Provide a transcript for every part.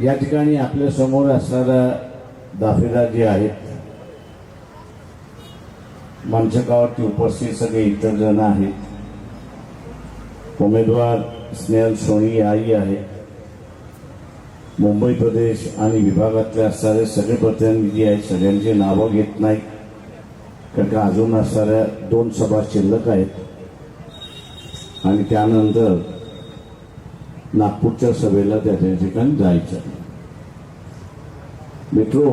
या ठिकाणी आपल्या समोर असणारा दाफेदार जे आहेत, मंचकावरती उपस्थित सगळे इतर जण आहेत, उमेदवार स्नेहल सोनी आई आहे, मुंबई प्रदेश आणि विभागातले असणारे सगळे प्रतिनिधी आहेत. सगळ्यांची नावं घेत नाही कारण का अजून असणाऱ्या 2 सभा शिल्लक आहेत आणि त्यानंतर नागपूरच्या सभेला त्या ठिकाणी जायचं. मित्रो,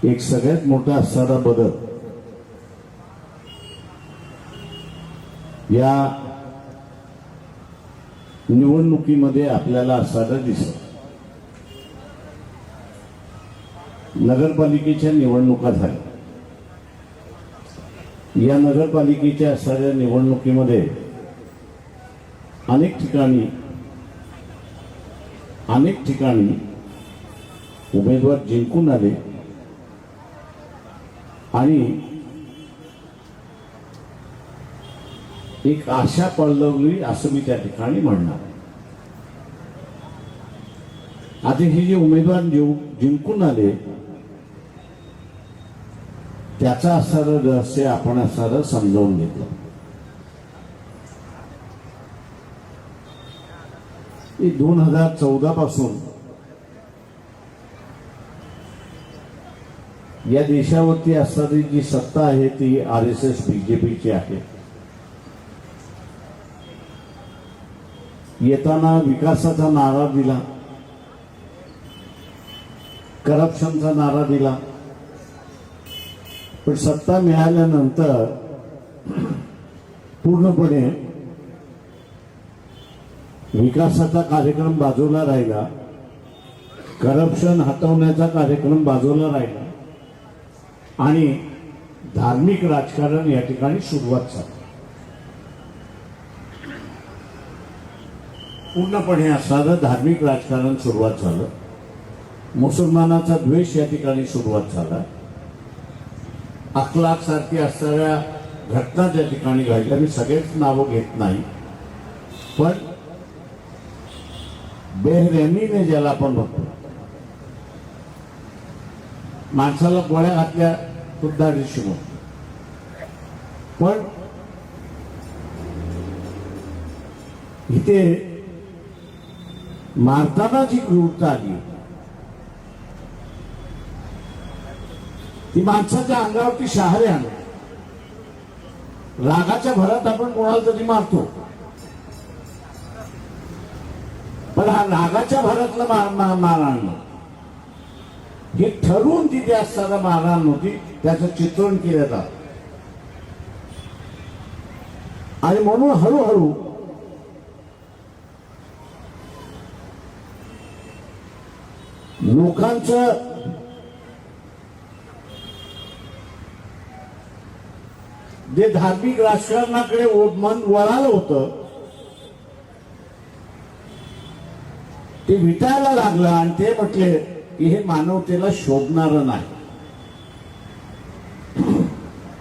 एक सगळ्यात मोठा असणारा बदल या निवडणुकीमध्ये आपल्याला असणारा दिसतो. नगरपालिकेच्या निवडणुका झाल्या. या नगरपालिकेच्या असणाऱ्या निवडणुकीमध्ये अनेक ठिकाणी उमेदवार जिंकून आले आणि एक आशा पळवली असं मी त्या ठिकाणी म्हणणार. आता हे जे उमेदवार जिंकून आले त्याचा असणारं रहस्य आपण असणारं समजावून घेतलं. 2014 पासून या देशावरती असणारी जी सत्ता आहे ती RSS BJPची आहे. येताना विकासाचा नारा दिला, करप्शनचा नारा दिला, पण सत्ता मिळाल्यानंतर पूर्णपणे विकासाचा कार्यक्रम बाजूला राहिला, करप्शन हटवण्याचा कार्यक्रम बाजूला राहिला आणि धार्मिक राजकारण या ठिकाणी सुरुवात झाली. पूर्णपणे असणारं धार्मिक राजकारण सुरुवात झालं. मुसलमानाचा द्वेष या ठिकाणी सुरुवात झाला. अखलाक सारखी असणाऱ्या घटना त्या ठिकाणी घडल्या. मी सगळेच नावं घेत नाही, पण बेरहमीने ज्याला आपण बघतो, माणसाला गोळ्या घातल्या सुद्धा दिसून, पण इथे मारताना जी क्रूरता आली ती माणसाच्या अंगावरती शहारे आणली. रागाच्या भरात आपण कोणाला तरी मारतो, पण हा रागाच्या भरातला मारहाण हे ठरवून तिथे असताना मारहाण होती. त्याचं चित्रण केलं जात आणि म्हणून हळूहळू लोकांचं जे धार्मिक राजकारणाकडे मन वळालं होतं ते विटायला लागलं आणि ते म्हटले की हे मानवतेला शोभणारं नाही,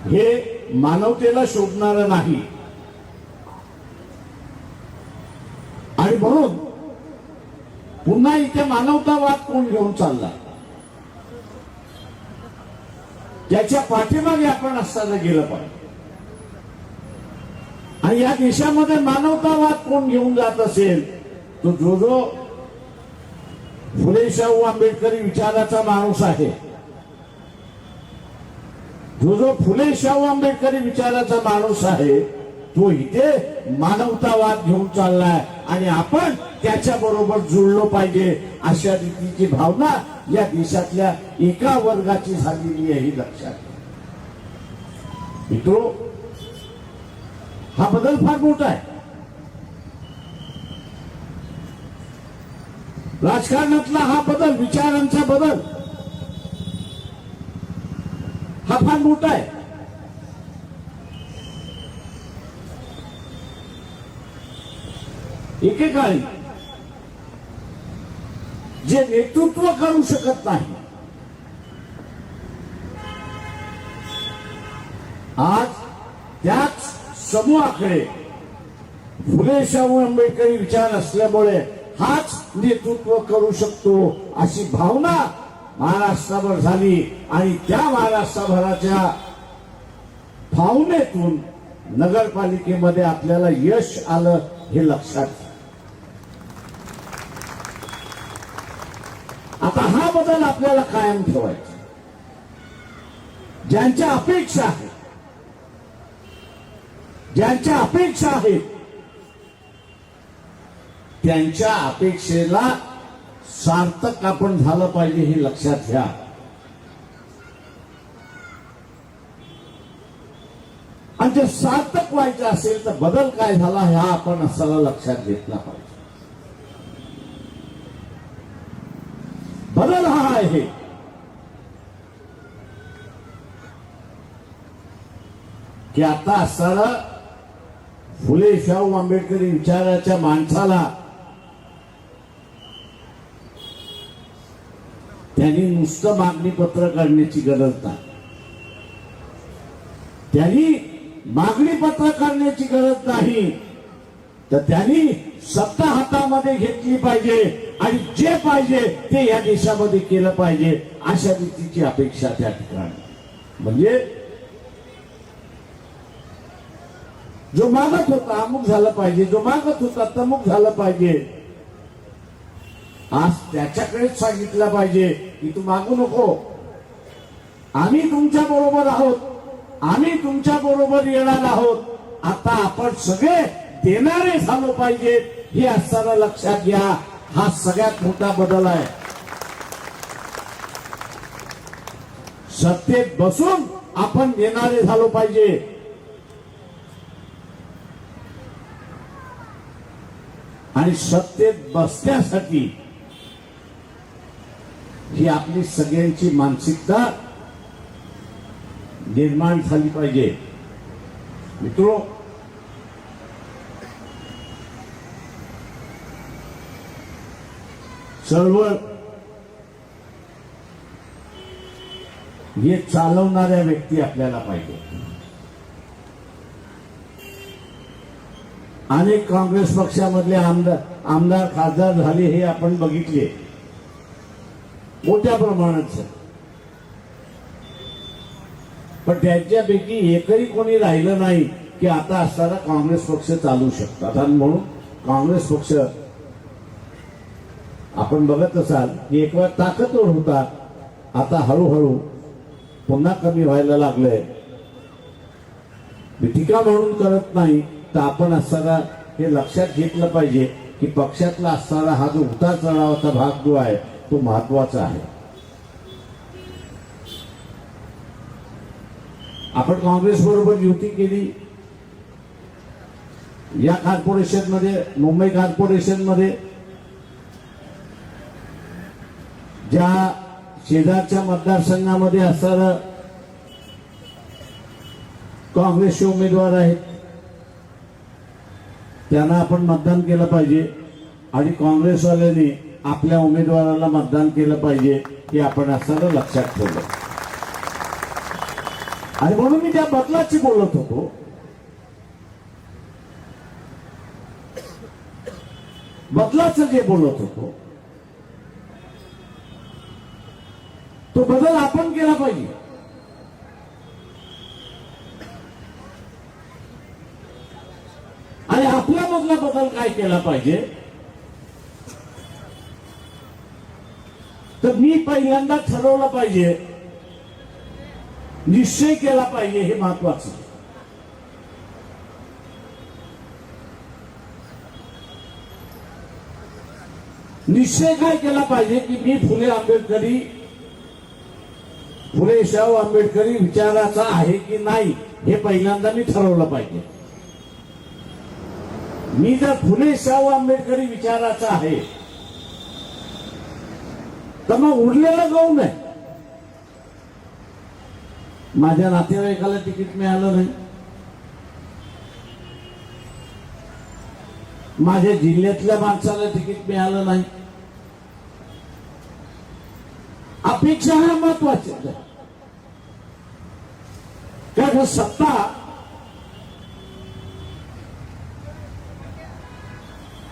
हे मानवतेला शोभणारं नाही. आणि म्हणून पुन्हा इथे मानवतावाद कोण घेऊन चालला त्याच्या पाठीमागे आपण असताना गेलं पाहिजे. आणि या देशामध्ये मानवतावाद कोण घेऊन जात असेल तो जो फुले शाहू आंबेडकरी विचाराचा माणूस आहे, जो फुले शाहू आंबेडकरी विचाराचा माणूस आहे तो इथे मानवतावाद घेऊन चाललाय आणि आपण त्याच्या बरोबर जुळलो पाहिजे अशा रीतीची भावना या देशातल्या एका वर्गाची झालेली आहे ही लक्षात घ्या. मित्रो, हा बदल फार मोठा आहे. राजकारणातला हा बदल, विचारांचा बदल हा फार मोठा आहे. एकेकाळी जे नेतृत्व करू शकत नाही आज त्याच समूहाकडे फुले शाहू आंबेडकरी विचार असल्यामुळे हाच नेतृत्व करू शकतो अशी भावना महाराष्ट्राभर झाली आणि त्या महाराष्ट्रभराच्या भावनेतून नगरपालिकेमध्ये आपल्याला यश आलं हे लक्षात घ्या. आता हा बदल आपल्याला कायम ठेवायचा. ज्यांच्या अपेक्षा आहेत त्यांच्या अपेक्षेला सार्थक आपण झालं पाहिजे हे लक्षात घ्या. आणि जर सार्थक व्हायचं असेल तर बदल काय झाला हा आपण असाला लक्षात घेतला पाहिजे. बदल हा आहे की आता असताना फुले शाहू आंबेडकरी विचाराच्या माणसाला त्यांनी नुसतं मागणी पत्र काढण्याची गरज नाही. त्यांनी मागणी पत्र करण्याची गरज नाही तर त्यांनी सत्ता हातामध्ये घेतली पाहिजे आणि जे पाहिजे ते या देशामध्ये केलं पाहिजे अशा रीतीची अपेक्षा त्या ठिकाणी. म्हणजे जो मागत होता अमुक झालं पाहिजे, जो मागत होता तमुक झालं पाहिजे, आज त्याच्याकडेच सांगितलं पाहिजे की तू मागू नको, आम्ही तुमच्या बरोबर आहोत, आम्ही तुमच्या बरोबर येणार आहोत. आता आपण सगळे देणारे झालो पाहिजे हे असताना लक्षात घ्या. हा सगळ्यात मोठा बदल आहे. सत्तेत बसून आपण देणारे झालो पाहिजे. आणि सत्तेत बसण्यासाठी ही आपली सगळ्यांची मानसिकता निर्माण झाली पाहिजे. मित्रो, चळवळ हे चालवणाऱ्या व्यक्ती आपल्याला पाहिजे. अनेक काँग्रेस पक्षामधले आमदार खासदार झाले हे आपण बघितले मोठ्या प्रमाणात. पण त्यांच्यापैकी एकही कोणी राहिलं नाही की आता असताना काँग्रेस पक्ष चालू शकतात. आणि म्हणून काँग्रेस पक्ष आपण बघत असाल की एक वेळ ताकदवर होता, आता हळूहळू पुन्हा कमी व्हायला लागलंय. मी टीका म्हणून करत नाही तर आपण असताना हे लक्षात घेतलं पाहिजे की पक्षातला असणारा हा जो उतार चढावाचा भाग जो आहे तो महत्वाचा आहे. आपण काँग्रेस बरोबर युती केली. या कॉर्पोरेशन मध्ये, मुंबई कॉर्पोरेशन मध्ये ज्या शेजारच्या मतदारसंघामध्ये असणारे काँग्रेसचे उमेदवार आहेत त्यांना आपण मतदान केलं पाहिजे आणि काँग्रेसवाल्यांनी आपल्या उमेदवाराला मतदान केलं पाहिजे हे आपण असं लक्षात ठेवलं. आणि म्हणून मी त्या बदलाची बोलत होतो. बदलाचं जे बोलत होतो तो बदल आपण केला पाहिजे. आणि आपल्या मधला बदल काय केला पाहिजे तर मी पहिल्यांदा ठरवलं पाहिजे, निश्चय केला पाहिजे. हे महत्वाचं. निश्चय काय केला पाहिजे की मी फुले शाहू आंबेडकरी विचाराचा आहे की नाही हे पहिल्यांदा मी ठरवलं पाहिजे. मी जर फुले शाहू आंबेडकरी विचाराचा आहे तर मग उरलेलं गहू नाही. माझ्या नातेवाईकाला तिकीट मिळालं नाही, माझ्या जिल्ह्यातल्या माणसाला तिकीट मिळालं नाही. अपेक्षा हा महत्वाची आहे. कारण सत्ता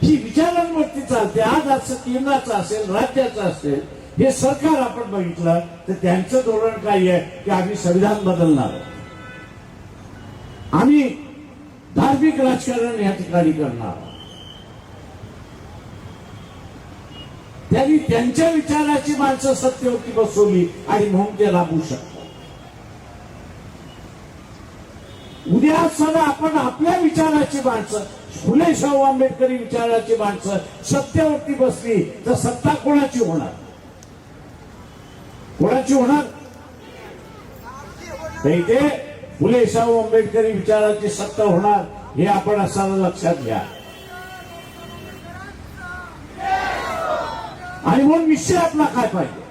ही विचारांवरती चालते. आज असं केंद्राचं असेल, राज्याचं असेल, हे सरकार आपण बघितलं तर त्यांचं धोरण काय आहे की आम्ही संविधान बदलणार, आम्ही धार्मिक राजकारण या ठिकाणी करणार. त्यांनी त्यांच्या विचाराची माणसं सत्तेवरती बसवली आणि म्हणून ते राबवू शकतात. उद्या असताना आपण आपल्या विचाराची माणसं, फुले शाहू आंबेडकरी विचाराची माणसं सत्तेवरती बसली तर सत्ता कोणाची होणार? कोणाची होणार? तर इथे फुले शाहू आंबेडकरी विचाराची सत्ता होणार हे आपण असताना लक्षात घ्या. आणि म्हणून निश्चय आपला काय पाहिजे,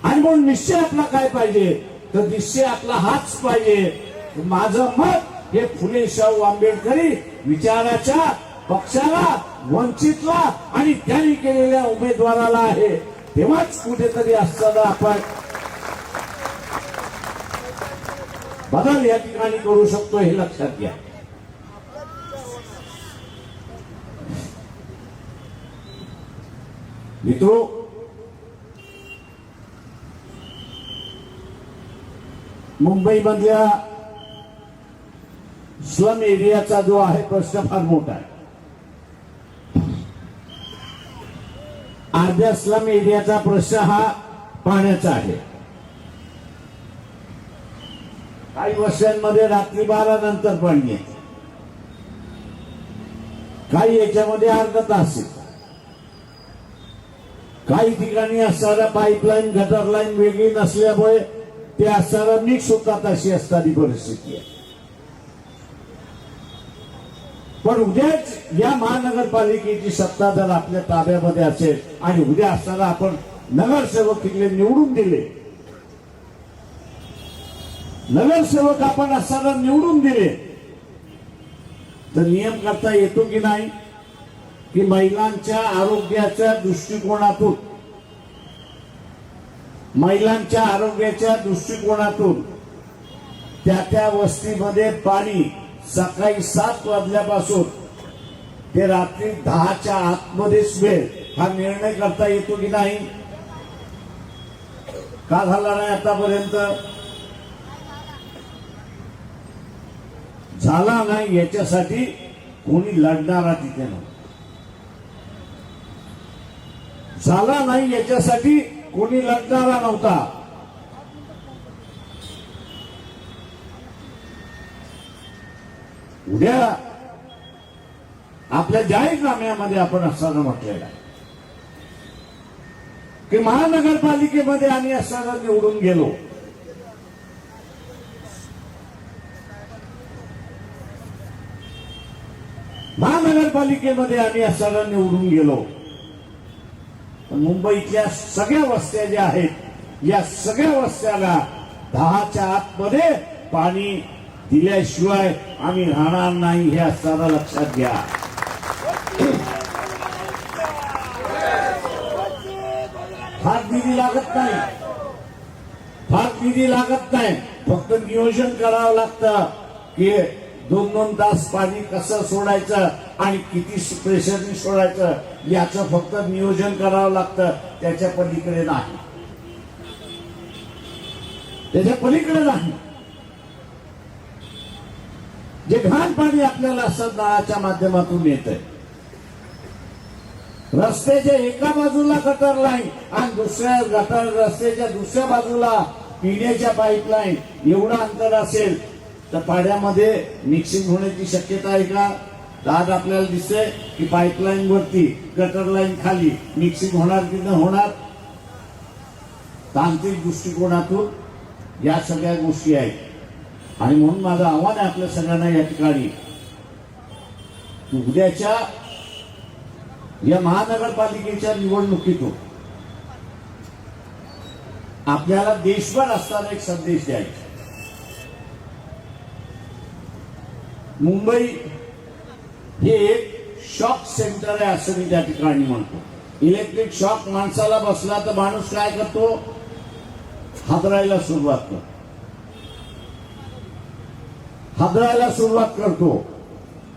आणि म्हणून निश्चय आपला काय पाहिजे, तर निश्चय आपला हाच पाहिजे. माझं मत हे फुले शाहू आंबेडकरी विचाराच्या पक्षाला, वंचितला आणि त्यांनी केलेल्या उमेदवाराला आहे. तेव्हाच कुठेतरी असताना आपण बदल या ठिकाणी करू शकतो हे लक्षात घ्या. मित्रो, मुंबईमधल्या स्लम एरियाचा जो आहे प्रश्न फार मोठा आहे. अर्ध्या स्लम एरियाचा प्रश्न हा पाण्याचा आहे. काही वर्षांमध्ये रात्री 12 नंतर पाणी येते, काही याच्यामध्ये अर्धा तास येतं. काही ठिकाणी असणारा पाईपलाईन, गटर लाईन वेगळी नसल्यामुळे ते असणारा मिक्स होतात, अशी असणारी परिस्थिती आहे. पण उद्याच या महानगरपालिकेची सत्ता जर आपल्या ताब्यामध्ये असेल आणि उद्या असताना आपण नगरसेवक तिथले निवडून दिले, नगरसेवक आपण असताना निवडून दिले, तर नियम करता येतो की नाही की महिलांच्या आरोग्याच्या दृष्टिकोनातून, महिलांच्या आरोग्याच्या दृष्टिकोनातून त्या वस्तीमध्ये पाणी सकाळी 7 वाजल्यापासून ते रात्री 10च्या आतमध्येच मिळेल, हा निर्णय करता येतो की नाही? का झाला नाही आतापर्यंत? झाला नाही याच्यासाठी कोणी लढणारा तिथे नव्हता. झाला नाही याच्यासाठी कोणी लढणारा नव्हता. उद्या आपल्या जाहीरनाम्यामध्ये आपण असताना म्हटलेलं आहे की महानगरपालिकेमध्ये आम्ही असताना निवडून गेलो, महानगरपालिकेमध्ये आम्ही असताना निवडून गेलो. मुंबईतल्या सगळ्या वस्त्या ज्या आहेत, या सगळ्या वस्त्याला 10च्या आतमध्ये पाणी दिल्याशिवाय आम्ही राहणार नाही हे असताना लक्षात घ्या. फार निधी लागत नाही, फार निधी लागत नाही, फक्त नियोजन करावं लागतं की 2-2 तास पाणी कसं सोडायचं आणि किती प्रेशरने सोडायचं, याचं फक्त नियोजन करावं लागतं. त्याच्या पलीकडे नाही, त्याच्या पलीकडे नाही. जे घाण पाणी आपल्याला असं नळाच्या माध्यमातून येतंय, रस्त्याच्या एका बाजूला गटर लाईन आणि दुसऱ्या गटर रस्त्याच्या दुसऱ्या बाजूला पिण्याच्या पाईपलाईन, एवढं अंतर असेल तर पाण्यामध्ये मिक्सिंग होण्याची शक्यता आहे का? आज आपल्याला दिसतंय की पाईपलाईन वरती, गटर लाईन खाली, मिक्सिंग होणार की न होणार? तांत्रिक दृष्टिकोनातून या सगळ्या गोष्टी आहेत. आणि म्हणून माझं आव्हान आहे आपल्या सगळ्यांना या ठिकाणी, उद्याच्या या महानगरपालिकेच्या निवडणुकीतून आपल्याला देशभर असताना एक संदेश द्यायचा. मुंबई हे एक शॉक सेंटर आहे असं मी त्या ठिकाणी म्हणतो. इलेक्ट्रिक शॉक माणसाला बसला तर माणूस काय करतो? हादरायला सुरुवात करतो, हादरायला सुरुवात करतो.